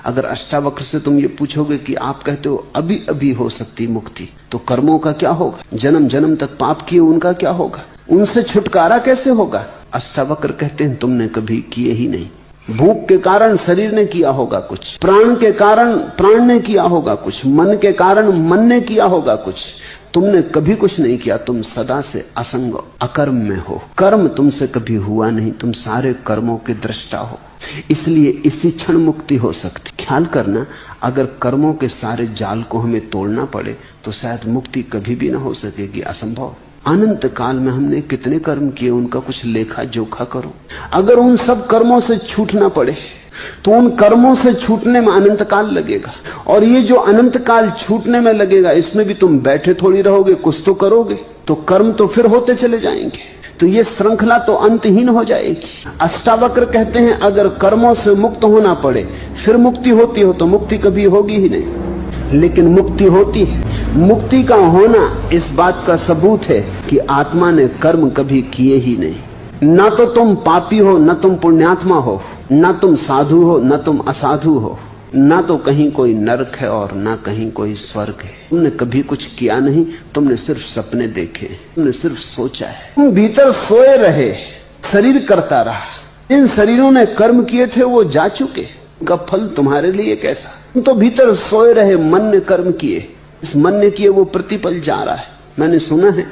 अगर अष्टावक्र से तुम ये पूछोगे कि आप कहते हो अभी अभी हो सकती मुक्ति, तो कर्मों का क्या होगा? जन्म जन्म तक पाप किए उनका क्या होगा? उनसे छुटकारा कैसे होगा? अष्टावक्र कहते हैं तुमने कभी किए ही नहीं। भूख के कारण शरीर ने किया होगा कुछ, प्राण के कारण प्राण ने किया होगा कुछ, मन के कारण मन ने किया होगा कुछ, तुमने कभी कुछ नहीं किया। तुम सदा से असंग अकर्म में हो, कर्म तुमसे कभी हुआ नहीं, तुम सारे कर्मों के दृष्टा हो, इसलिए इसी क्षण मुक्ति हो सकती। ख्याल करना, अगर कर्मों के सारे जाल को हमें तोड़ना पड़े तो शायद मुक्ति कभी भी ना हो सकेगी, असंभव। अनंत काल में हमने कितने कर्म किए, उनका कुछ लेखा जोखा करो। अगर उन सब कर्मों से छूटना पड़े तो उन कर्मों से छूटने में अनंत काल लगेगा, और ये जो अनंत काल छूटने में लगेगा इसमें भी तुम बैठे थोड़ी रहोगे, कुछ तो करोगे, तो कर्म तो फिर होते चले जाएंगे, तो ये श्रृंखला तो अंतहीन हो जाएगी। अष्टावक्र कहते हैं अगर कर्मों से मुक्त होना पड़े फिर मुक्ति होती हो तो मुक्ति कभी होगी ही नहीं, लेकिन मुक्ति होती है। मुक्ति का होना इस बात का सबूत है कि आत्मा ने कर्म कभी किए ही नहीं। ना तो तुम पापी हो, न तुम पुण्यात्मा हो, न तुम साधु हो, न तुम असाधु हो, ना तो कहीं कोई नरक है और ना कहीं कोई स्वर्ग है। तुमने कभी कुछ किया नहीं, तुमने सिर्फ सपने देखे, तुमने सिर्फ सोचा है। तुम भीतर सोए रहे, शरीर करता रहा। इन शरीरों ने कर्म किए थे वो जा चुके, उनका फल तुम्हारे लिए कैसा? तुम तो भीतर सोए रहे, मन ने कर्म किए, इस मन ने किए वो प्रतिपल जा रहा है। मैंने सुना है